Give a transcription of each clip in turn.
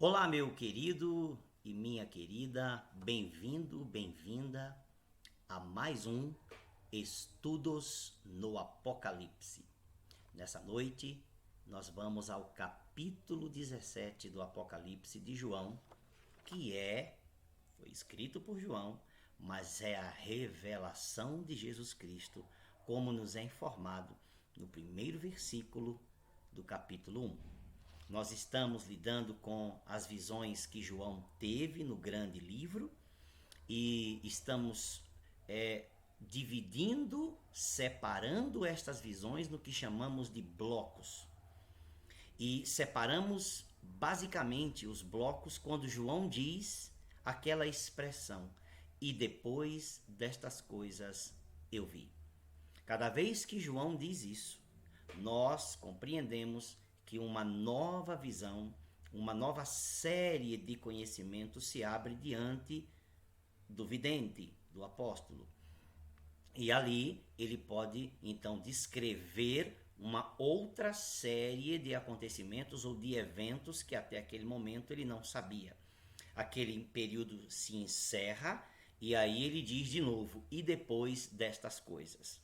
Olá, meu querido e minha querida, bem-vindo, bem-vinda a mais um Estudos no Apocalipse. Nessa noite, nós vamos ao capítulo 17 do Apocalipse de João, que foi escrito por João, mas é a revelação de Jesus Cristo, como nos é informado no primeiro versículo do capítulo 1. Nós estamos lidando com as visões que João teve no grande livro e estamos dividindo, separando estas visões no que chamamos de blocos. E separamos basicamente os blocos quando João diz aquela expressão: e depois destas coisas eu vi. Cada vez que João diz isso, nós compreendemos que uma nova visão, uma nova série de conhecimentos se abre diante do vidente, do apóstolo. E ali ele pode então descrever uma outra série de acontecimentos ou de eventos que até aquele momento ele não sabia. Aquele período se encerra e aí ele diz de novo: e depois destas coisas.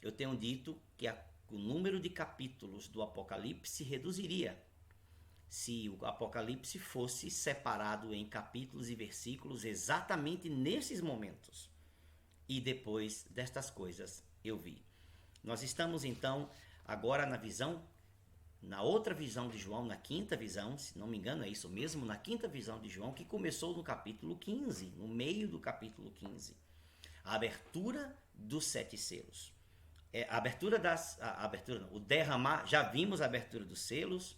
Eu tenho dito que o número de capítulos do Apocalipse se reduziria se o Apocalipse fosse separado em capítulos e versículos exatamente nesses momentos. E depois destas coisas eu vi. Nós estamos então agora na outra visão de João, na quinta visão, se não me engano é isso mesmo, na quinta visão de João, que começou no capítulo 15, no meio do capítulo 15. A abertura dos 7 selos. O derramar, já vimos a abertura dos selos,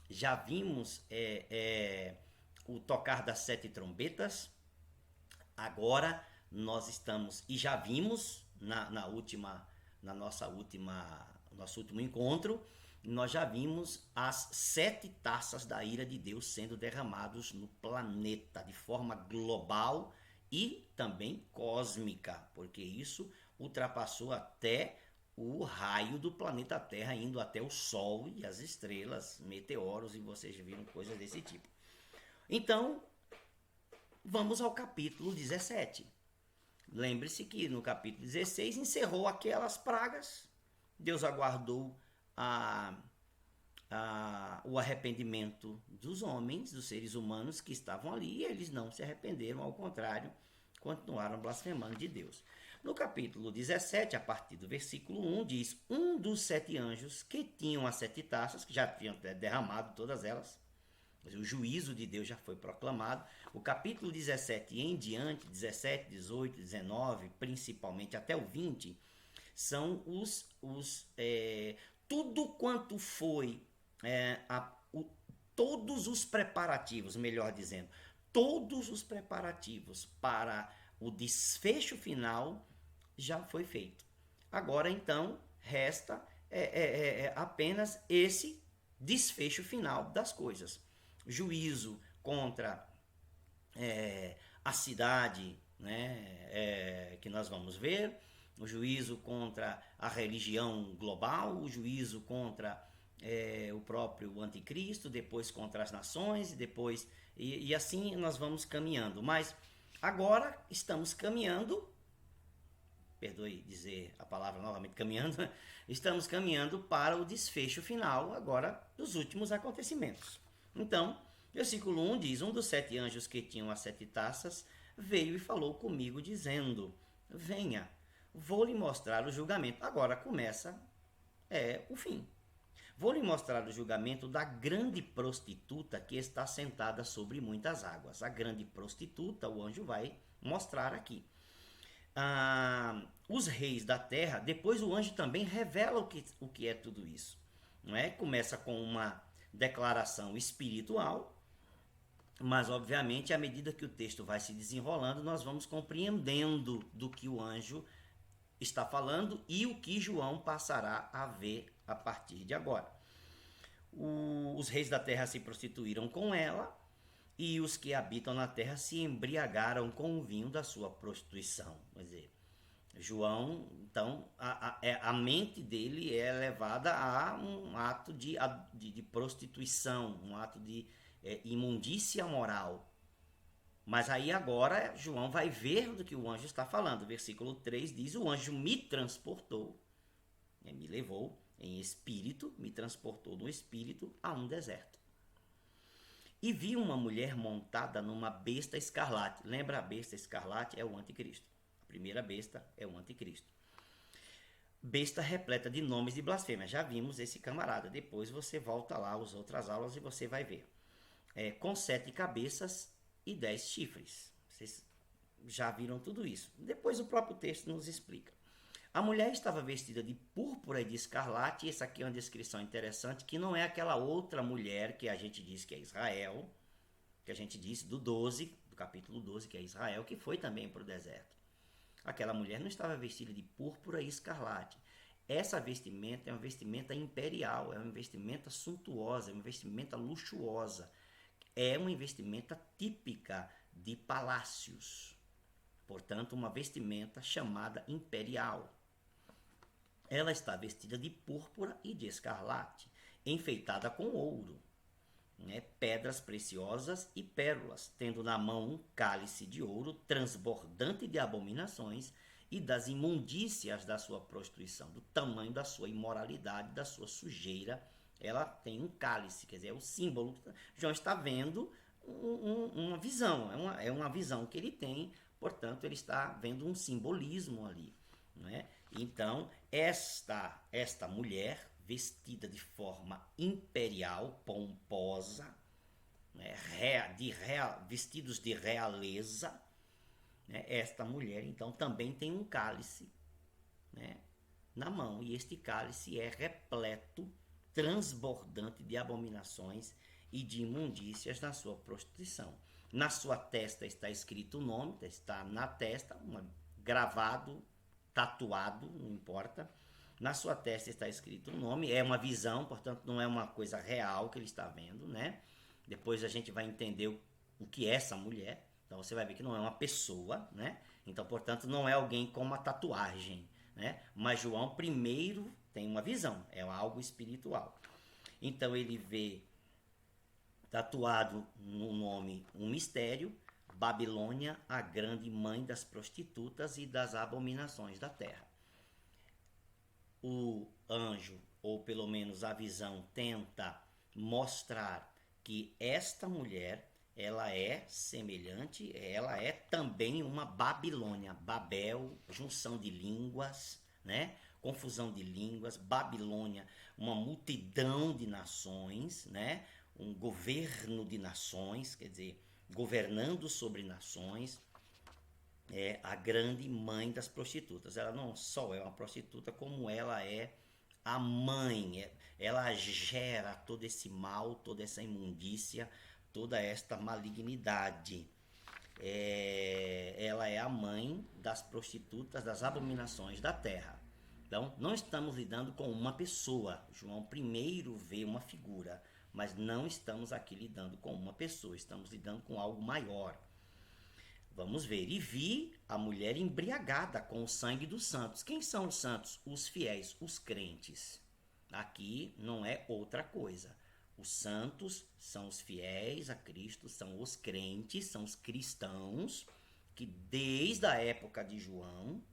já vimos o tocar das 7 trombetas. Agora nós estamos, e já vimos nosso último encontro, nós já vimos as 7 taças da ira de Deus sendo derramados no planeta de forma global e também cósmica, porque isso ultrapassou até o raio do planeta Terra, indo até o Sol e as estrelas, meteoros, e vocês viram coisas desse tipo. Então, vamos ao capítulo 17. Lembre-se que no capítulo 16 encerrou aquelas pragas, Deus aguardou o arrependimento dos homens, dos seres humanos que estavam ali, e eles não se arrependeram, ao contrário, continuaram blasfemando de Deus. No capítulo 17, a partir do versículo 1, diz: um dos 7 anjos que tinham as 7 taças, que já tinham derramado todas elas, o juízo de Deus já foi proclamado. O capítulo 17 em diante, 17, 18, 19, principalmente até o 20, são tudo quanto foi todos os preparativos, melhor dizendo, todos os preparativos para o desfecho final já foi feito. Agora então resta apenas esse desfecho final das coisas. Juízo contra a cidade, né, que nós vamos ver, o juízo contra a religião global, o juízo contra o próprio anticristo, depois contra as nações, depois e assim nós vamos caminhando. Mas agora estamos caminhando, perdoe dizer a palavra novamente, caminhando, estamos caminhando para o desfecho final agora dos últimos acontecimentos. Então, versículo 1 diz: um dos 7 anjos que tinham as 7 taças veio e falou comigo, dizendo: venha, vou lhe mostrar o julgamento. Agora começa o fim. Vou lhe mostrar o julgamento da grande prostituta que está sentada sobre muitas águas. A grande prostituta, o anjo vai mostrar aqui. Os reis da terra, depois o anjo também revela o que é tudo isso. Não é? Começa com uma declaração espiritual, mas obviamente à medida que o texto vai se desenrolando, nós vamos compreendendo do que o anjo está falando e o que João passará a ver a partir de agora. Os reis da terra se prostituíram com ela, e os que habitam na terra se embriagaram com o vinho da sua prostituição. Quer dizer, João, então, a mente dele é levada a um ato de prostituição, um ato imundícia moral. Mas aí agora João vai ver do que o anjo está falando. O versículo 3 diz: o anjo me transportou, me levou em espírito, me transportou no espírito a um deserto. E vi uma mulher montada numa besta escarlate. Lembra, a besta escarlate é o anticristo. A primeira besta é o anticristo. Besta repleta de nomes de blasfêmia. Já vimos esse camarada. Depois você volta lá às outras aulas e você vai ver. Com 7 cabeças e 10 chifres. Vocês já viram tudo isso. Depois o próprio texto nos explica. A mulher estava vestida de púrpura e de escarlate. E essa aqui é uma descrição interessante, que não é aquela outra mulher que a gente diz que é Israel, que a gente disse do capítulo 12, que é Israel, que foi também para o deserto. Aquela mulher não estava vestida de púrpura e escarlate. Essa vestimenta é uma vestimenta imperial, é uma vestimenta suntuosa, é uma vestimenta luxuosa. É uma vestimenta típica de palácios. Portanto, uma vestimenta chamada imperial. Ela está vestida de púrpura e de escarlate, enfeitada com ouro, pedras preciosas e pérolas, tendo na mão um cálice de ouro transbordante de abominações e das imundícias da sua prostituição, do tamanho da sua imoralidade, da sua sujeira. Ela tem um cálice, quer dizer, é o símbolo. João está vendo uma visão, é uma visão que ele tem, portanto, ele está vendo um simbolismo ali. Então, esta mulher, vestida de forma imperial, pomposa, vestidos de realeza, esta mulher, então, também tem um cálice na mão, e este cálice é repleto, transbordante de abominações e de imundícias na sua prostituição. Na sua testa está escrito o nome, está na testa, gravado, tatuado, não importa. Na sua testa está escrito o nome, é uma visão, portanto não é uma coisa real que ele está vendo, Depois a gente vai entender o que é essa mulher, então você vai ver que não é uma pessoa, Então, portanto, não é alguém com uma tatuagem, Mas João primeiro tem uma visão, é algo espiritual. Então ele vê tatuado no nome um mistério: Babilônia, a grande mãe das prostitutas e das abominações da terra. O anjo, ou pelo menos a visão, tenta mostrar que esta mulher, ela é semelhante, ela é também uma Babilônia, Babel, junção de línguas, confusão de línguas, Babilônia, uma multidão de nações, um governo de nações, quer dizer, governando sobre nações. É a grande mãe das prostitutas. Ela não só é uma prostituta, como ela é a mãe. Ela gera todo esse mal, toda essa imundícia, toda esta malignidade. Ela é a mãe das prostitutas, das abominações da terra. Então, não estamos lidando com uma pessoa. João primeiro vê uma figura, mas não estamos aqui lidando com uma pessoa, estamos lidando com algo maior. Vamos ver. E vi a mulher embriagada com o sangue dos santos. Quem são os santos? Os fiéis, os crentes. Aqui não é outra coisa. Os santos são os fiéis a Cristo, são os crentes, são os cristãos que desde a época de João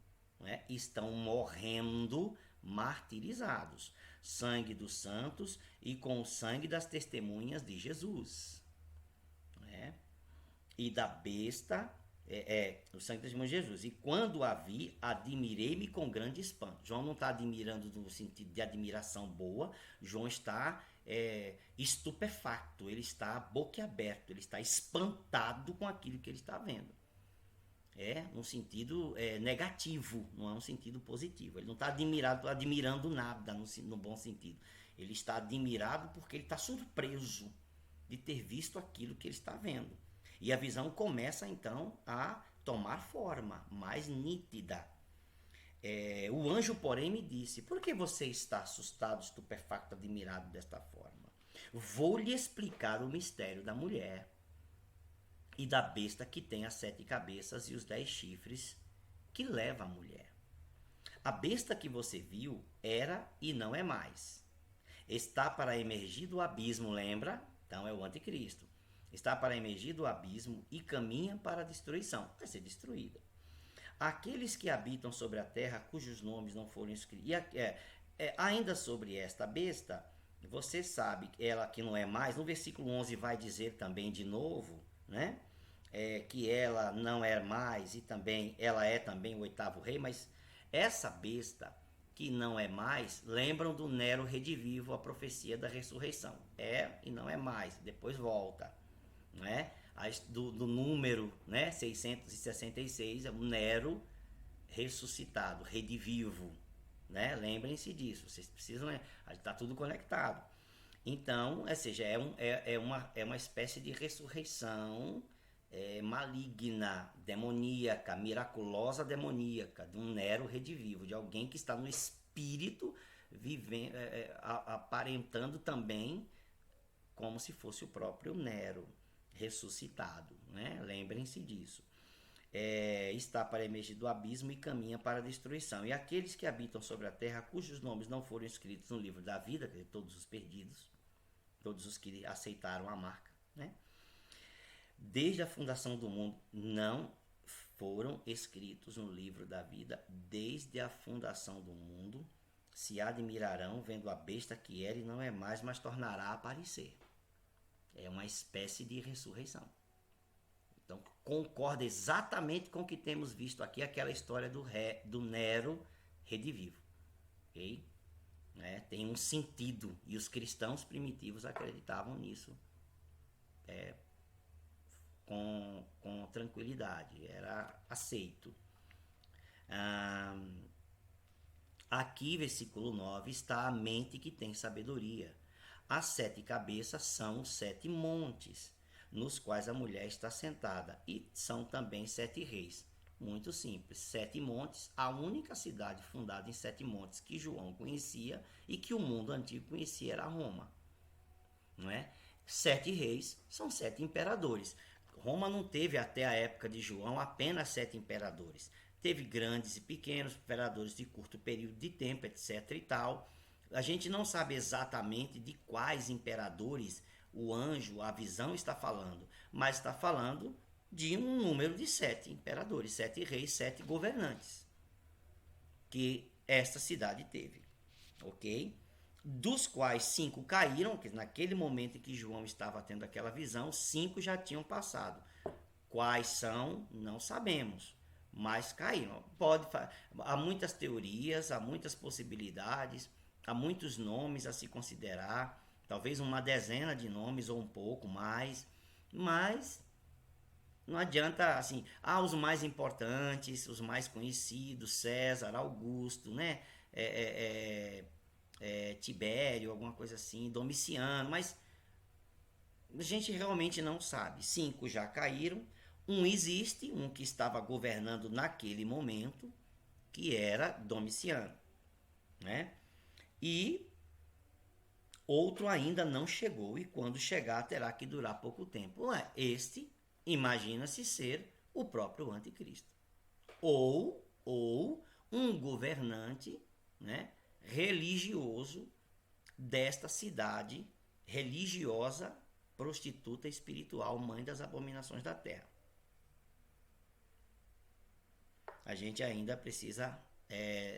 estão morrendo martirizados. Sangue dos santos e com o sangue das testemunhas de Jesus. E da besta... o sangue das testemunhas de Jesus. E quando a vi, admirei-me com grande espanto. João não está admirando no sentido de admiração boa. João está estupefacto, ele está boquiaberto, ele está espantado com aquilo que ele está vendo. Num sentido negativo, não é um sentido positivo. Ele não está admirando nada no bom sentido. Ele está admirado porque ele está surpreso de ter visto aquilo que ele está vendo. E a visão começa, então, a tomar forma mais nítida. O anjo, porém, me disse: por que você está assustado, estupefacto, admirado desta forma? Vou lhe explicar o mistério da mulher e da besta que tem as 7 cabeças e os 10 chifres, que leva a mulher. A besta que você viu era e não é mais. Está para emergir do abismo, lembra? Então é o anticristo. Está para emergir do abismo e caminha para a destruição. Vai ser destruída. Aqueles que habitam sobre a terra, cujos nomes não foram escritos. Ainda sobre esta besta, você sabe que ela que não é mais, no versículo 11 vai dizer também de novo, né? Que ela não é mais e também ela é também o oitavo rei, mas essa besta que não é mais, lembram do Nero redivivo, a profecia da ressurreição. É e não é mais, depois volta, né? Do número, né, 666, é o Nero ressuscitado, redivivo, né? Lembrem-se disso, vocês precisam, está tudo conectado. Então, ou seja, é uma espécie de ressurreição maligna, demoníaca, miraculosa demoníaca, de um Nero redivivo, de alguém que está no espírito, vivendo, aparentando também como se fosse o próprio Nero ressuscitado, né? Lembrem-se disso. Está para emergir do abismo e caminha para a destruição. E aqueles que habitam sobre a terra, cujos nomes não foram escritos no livro da vida, quer dizer, todos os perdidos, todos os que aceitaram a marca, né? Desde a fundação do mundo, não foram escritos no livro da vida, desde a fundação do mundo, se admirarão vendo a besta que era e não é mais, mas tornará a aparecer. É uma espécie de ressurreição. Então, concorda exatamente com o que temos visto aqui, aquela história do Nero redivivo. Okay? Tem um sentido, e os cristãos primitivos acreditavam nisso com tranquilidade, era aceito. Aqui, versículo 9, está a mente que tem sabedoria. As 7 cabeças são os 7 montes, nos quais a mulher está sentada, e são também 7 reis. Muito simples, 7 montes, a única cidade fundada em 7 montes que João conhecia e que o mundo antigo conhecia era Roma. Não é? 7 reis são 7 imperadores. Roma não teve até a época de João apenas 7 imperadores. Teve grandes e pequenos imperadores de curto período de tempo, etc. e tal. A gente não sabe exatamente de quais imperadores o anjo, a visão está falando, mas está falando de um número de 7 imperadores, 7 reis, 7 governantes que esta cidade teve, ok? Dos quais 5 caíram, que naquele momento em que João estava tendo aquela visão, 5 já tinham passado. Quais são, não sabemos, mas caíram. Há muitas teorias, há muitas possibilidades, há muitos nomes a se considerar, talvez uma dezena de nomes ou um pouco mais, mas não adianta assim, os mais importantes, os mais conhecidos, César, Augusto, né? Tibério, alguma coisa assim, Domiciano, mas a gente realmente não sabe. 5 já caíram, um existe, um que estava governando naquele momento, que era Domiciano, né? E outro ainda não chegou, e quando chegar terá que durar pouco tempo. Este imagina-se ser o próprio anticristo. Ou um governante, né, religioso desta cidade religiosa, prostituta espiritual, mãe das abominações da terra. A gente ainda precisa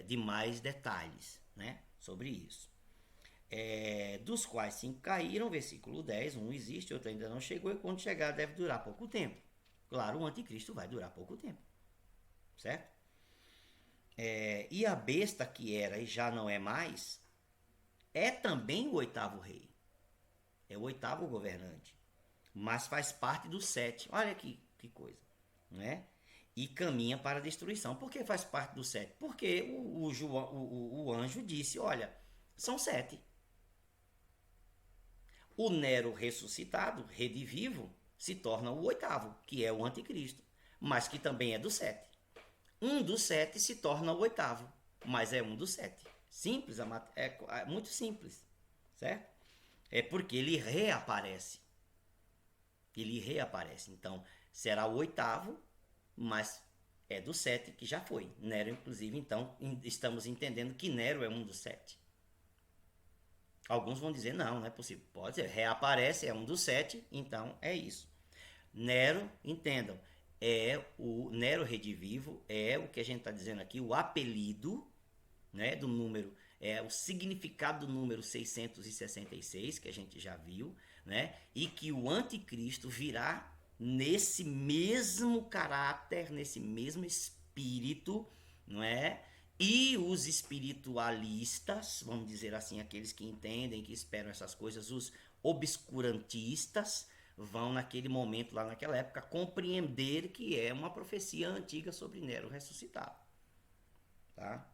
de mais detalhes, né, sobre isso. Dos quais 5 caíram, versículo 10, um existe, outro ainda não chegou, e quando chegar deve durar pouco tempo. Claro, o anticristo vai durar pouco tempo, certo? E a besta que era e já não é mais, é também o oitavo rei, é o oitavo governante, mas faz parte dos 7, olha que coisa, né? E caminha para a destruição. Por que faz parte dos 7? Porque o anjo disse, olha, são 7. O Nero ressuscitado, redivivo, se torna o oitavo, que é o anticristo, mas que também é do 7. Um dos 7 se torna o oitavo, mas é um dos 7. Simples, é muito simples, certo? É porque ele reaparece. Ele reaparece. Então, será o oitavo, mas é do 7 que já foi. Nero, inclusive, então, estamos entendendo que Nero é um dos 7. Alguns vão dizer, não é possível. Pode ser, reaparece, é um dos 7, então é isso. Nero, entendam, é o Nero Redivivo, é o que a gente está dizendo aqui, o apelido, né, do número, é o significado do número 666, que a gente já viu, né, e que o anticristo virá nesse mesmo caráter, nesse mesmo espírito, não é? E os espiritualistas, vamos dizer assim, aqueles que entendem, que esperam essas coisas, os obscurantistas, vão naquele momento, lá naquela época, compreender que é uma profecia antiga sobre Nero ressuscitado. Tá?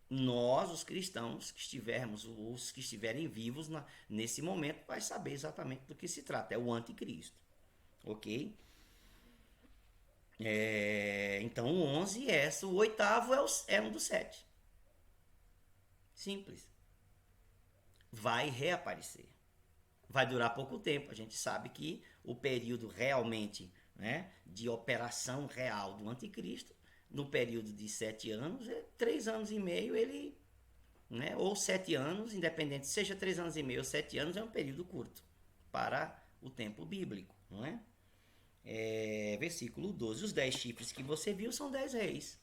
Nós, os cristãos que estivermos, os que estiverem vivos nesse momento, vai saber exatamente do que se trata. É o anticristo. Ok? Então o 11 é essa, o oitavo é um dos 7. Simples. Vai reaparecer. Vai durar pouco tempo. A gente sabe que o período realmente, né, de operação real do anticristo, no período de 7 anos, 3 anos e meio, ele, né, ou 7 anos, independente, seja 3 anos e meio ou 7 anos, é um período curto para o tempo bíblico, não é? Versículo 12, os 10 chifres que você viu são 10 reis,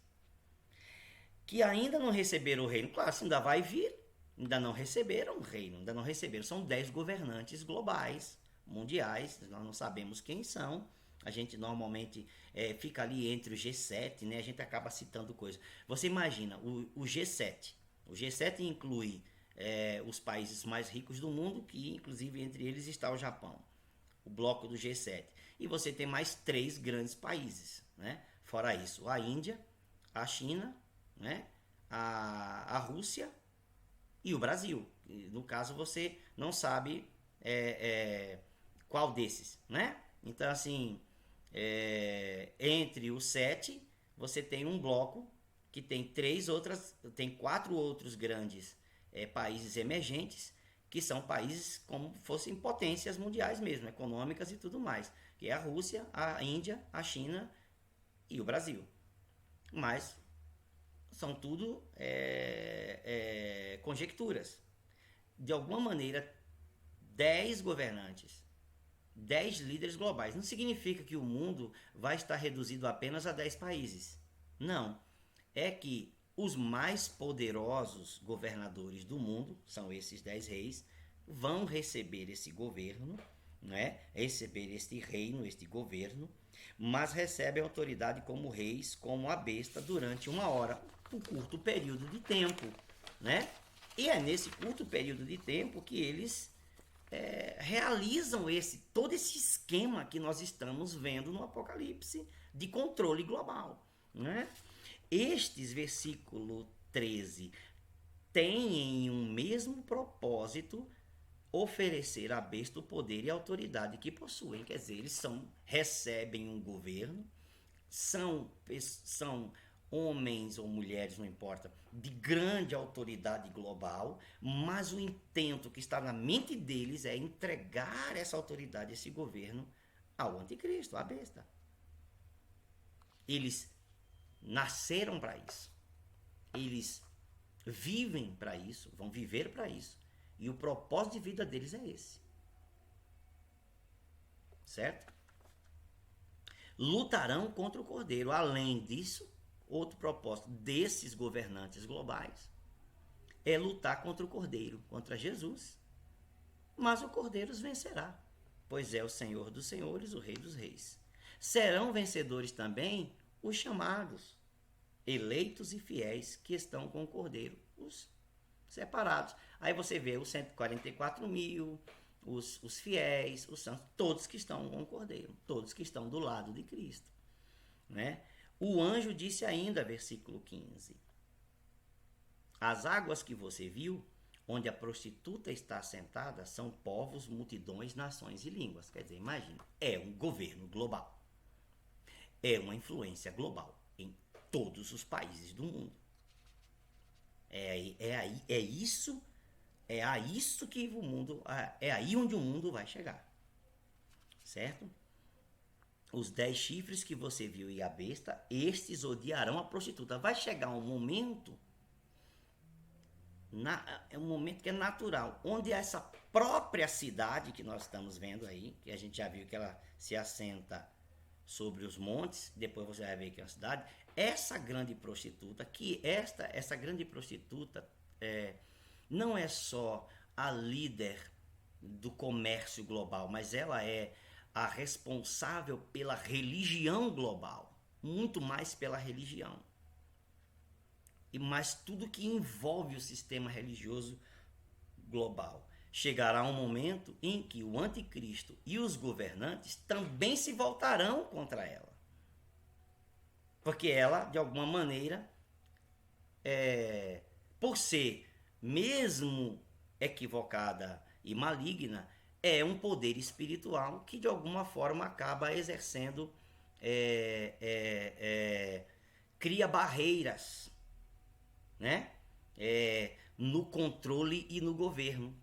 que ainda não receberam o reino. Claro, ainda vai vir, ainda não receberam o reino, ainda não receberam. São 10 governantes globais, mundiais, nós não sabemos quem são. A gente normalmente fica ali entre o G7, né? A gente acaba citando coisas. Você imagina, o G7. O G7 inclui os países mais ricos do mundo, que inclusive entre eles está o Japão, o bloco do G7. E você tem mais 3 grandes países, né? Fora isso, a Índia, a China, né? A Rússia e o Brasil. No caso, você não sabe qual desses, né? Então, assim, entre os 7, você tem um bloco que tem 4 outros grandes países emergentes, que são países como fossem potências mundiais mesmo, econômicas e tudo mais, que é a Rússia, a Índia, a China e o Brasil. Mas são tudo conjecturas. De alguma maneira, 10 governantes, 10 líderes globais, não significa que o mundo vai estar reduzido apenas a 10 países. Não. É que os mais poderosos governadores do mundo, são esses 10 reis, vão receber esse governo, né? Receber este reino, este governo, mas recebem autoridade como reis, como a besta, durante 1 hora, um curto período de tempo, né? E é nesse curto período de tempo que eles realizam todo esse esquema que nós estamos vendo no Apocalipse de controle global, né? Estes versículo 13 têm um mesmo propósito, oferecer à besta o poder e a autoridade que possuem. Quer dizer, eles recebem um governo, são homens ou mulheres, não importa, de grande autoridade global, mas o intento que está na mente deles é entregar essa autoridade, esse governo, ao anticristo, à besta. Eles nasceram para isso. Eles vivem para isso, vão viver para isso. E o propósito de vida deles é esse. Certo? Lutarão contra o Cordeiro. Além disso, outro propósito desses governantes globais é lutar contra o Cordeiro, contra Jesus. Mas o Cordeiro os vencerá, pois é o Senhor dos senhores, o Rei dos reis. Serão vencedores também os chamados, eleitos e fiéis que estão com o Cordeiro, os separados. Aí você vê os 144 mil, os fiéis, os santos, todos que estão com o Cordeiro, todos que estão do lado de Cristo, né? O anjo disse ainda, versículo 15: as águas que você viu, onde a prostituta está sentada, são povos, multidões, nações e línguas. Quer dizer, imagina, é um governo global. É uma influência global em todos os países do mundo. É isso que o mundo, é aí onde o mundo vai chegar. Certo? Os 10 chifres que você viu e a besta, estes odiarão a prostituta. Vai chegar um momento É um momento que é natural, onde essa própria cidade que nós estamos vendo aí, que a gente já viu que ela se assenta sobre os montes, depois você vai ver que é uma cidade, essa grande prostituta, essa grande prostituta não é só a líder do comércio global, mas ela é a responsável pela religião global, muito mais pela religião. E mais tudo que envolve o sistema religioso global. Chegará um momento em que o anticristo e os governantes também se voltarão contra ela. Porque ela, de alguma maneira, por ser mesmo equivocada e maligna, é um poder espiritual que de alguma forma acaba exercendo, cria barreiras, né? No controle e no governo,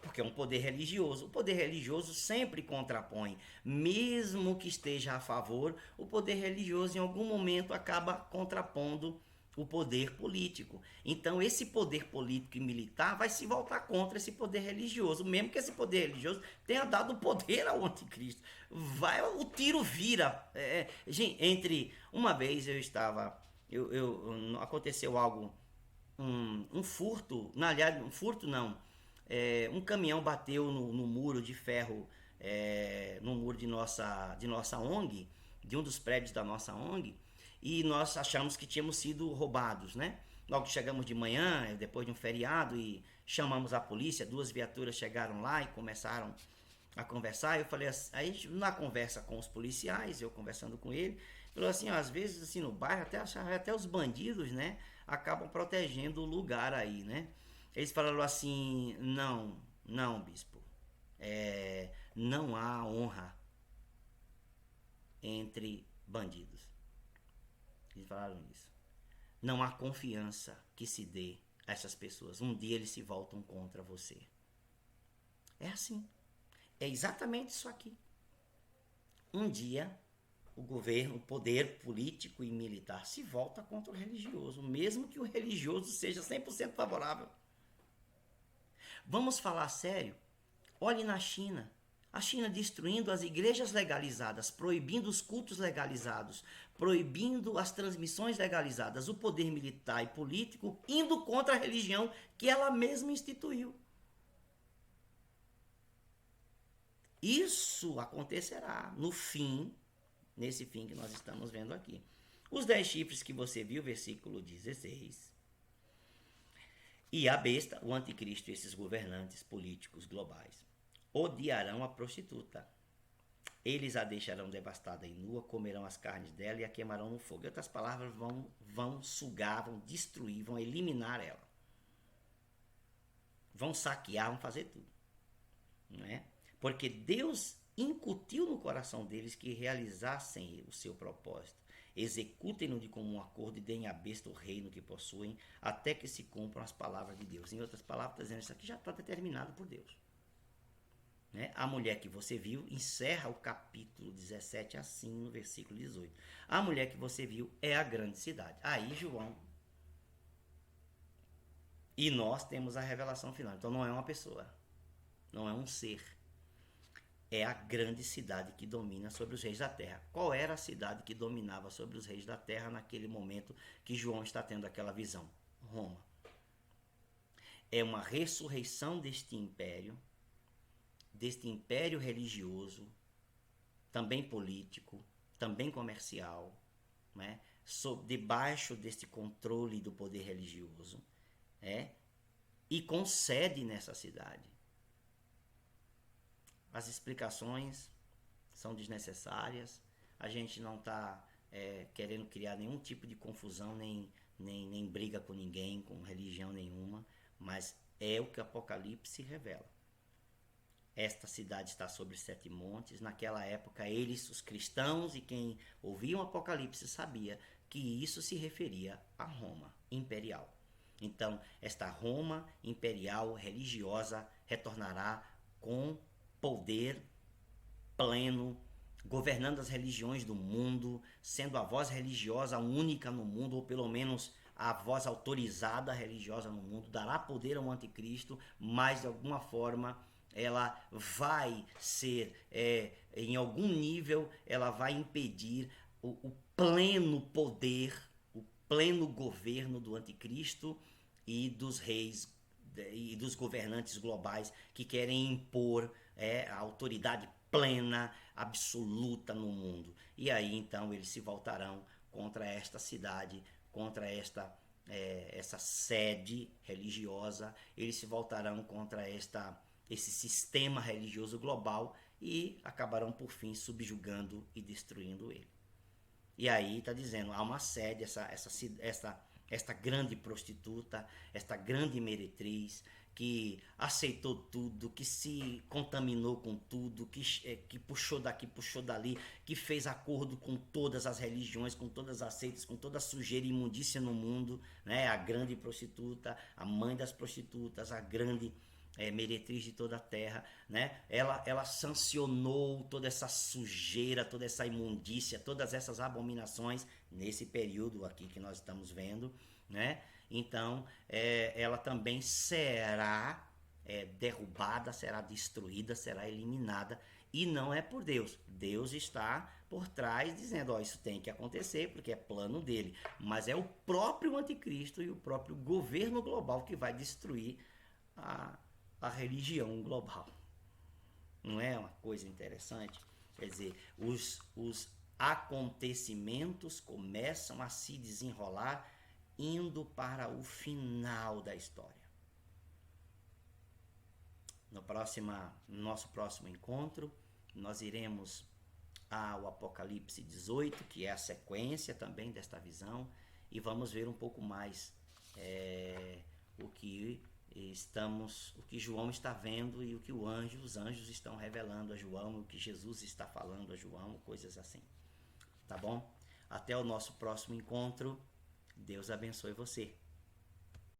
porque é um poder religioso. O poder religioso sempre contrapõe, mesmo que esteja a favor, o poder religioso em algum momento acaba contrapondo o poder político. Então esse poder político e militar vai se voltar contra esse poder religioso, mesmo que esse poder religioso tenha dado poder ao anticristo. O tiro vira. Gente, uma vez eu estava, aconteceu algo, um furto, aliás, um furto não, um caminhão bateu no muro de ferro, no muro de nossa ONG, de um dos prédios da nossa ONG, e nós achamos que tínhamos sido roubados, né? Logo chegamos de manhã, depois de um feriado, e chamamos a polícia, 2 viaturas chegaram lá e começaram a conversar. Eu falei assim, aí na conversa com os policiais, eu conversando com ele, falou assim, ó, às vezes assim no bairro até os bandidos, né, acabam protegendo o lugar aí, né? Eles falaram assim, não, bispo, não há honra entre bandidos. Eles falaram isso. Não há confiança que se dê a essas pessoas. Um dia eles se voltam contra você. É assim. É exatamente isso aqui. Um dia o governo, o poder político e militar se volta contra o religioso, mesmo que o religioso seja 100% favorável. Vamos falar sério? Olhe na China. A China destruindo as igrejas legalizadas, proibindo os cultos legalizados, proibindo as transmissões legalizadas, o poder militar e político indo contra a religião que ela mesma instituiu. Isso acontecerá no fim, nesse fim que nós estamos vendo aqui. Os 10 chifres que você viu, versículo 16. E a besta, o anticristo e esses governantes políticos globais odiarão a prostituta. Eles a deixarão devastada e nua, comerão as carnes dela e a queimarão no fogo. Em outras palavras, vão sugar, vão destruir, vão eliminar ela. Vão saquear, vão fazer tudo. Não é? Porque Deus incutiu no coração deles que realizassem o seu propósito. Executem-no de comum acordo e deem à besta o reino que possuem, até que se cumpram as palavras de Deus. Em outras palavras, está dizendo, isso aqui já está determinado por Deus. Né? A mulher que você viu, encerra o capítulo 17 assim, no versículo 18. A mulher que você viu é a grande cidade. Aí João. E nós temos a revelação final. Então não é uma pessoa, não é um ser. É a grande cidade que domina sobre os reis da terra. Qual era a cidade que dominava sobre os reis da terra naquele momento que João está tendo aquela visão? Roma. É uma ressurreição deste império religioso, também político, também comercial, né? Debaixo deste controle do poder religioso, e com sede nessa cidade. As explicações são desnecessárias, a gente não está querendo criar nenhum tipo de confusão, nem briga com ninguém, com religião nenhuma, mas é o que o Apocalipse revela. Esta cidade está sobre 7 montes. Naquela época, eles, os cristãos e quem ouvia o Apocalipse, sabia que isso se referia a Roma imperial. Então, esta Roma imperial religiosa retornará com poder pleno, governando as religiões do mundo, sendo a voz religiosa única no mundo, ou pelo menos a voz autorizada religiosa no mundo, dará poder ao anticristo, mas de alguma forma ela vai ser, em algum nível, ela vai impedir o pleno poder, o pleno governo do anticristo e dos reis e dos governantes globais que querem impor a autoridade plena, absoluta no mundo. E aí então eles se voltarão contra esta cidade, contra essa sede religiosa, eles se voltarão contra esse sistema religioso global e acabarão por fim subjugando e destruindo ele. E aí está dizendo, há uma sede, esta grande prostituta, esta grande meretriz, que aceitou tudo, que se contaminou com tudo, que puxou daqui, puxou dali, que fez acordo com todas as religiões, com todas as seitas, com toda a sujeira e imundícia no mundo, né? A grande prostituta, a mãe das prostitutas, a grande meretriz de toda a terra, né? Ela sancionou toda essa sujeira, toda essa imundícia, todas essas abominações nesse período aqui que nós estamos vendo, né? Então, ela também será derrubada, será destruída, será eliminada, e não é por Deus. Deus está por trás dizendo, isso tem que acontecer, porque é plano dele. Mas é o próprio anticristo e o próprio governo global que vai destruir a religião global. Não é uma coisa interessante? Quer dizer, os acontecimentos começam a se desenrolar indo para o final da história. No nosso próximo encontro, nós iremos ao Apocalipse 18, que é a sequência também desta visão, e vamos ver um pouco mais o que João está vendo e o que os anjos estão revelando a João, o que Jesus está falando a João, coisas assim. Tá bom? Até o nosso próximo encontro. Deus abençoe você.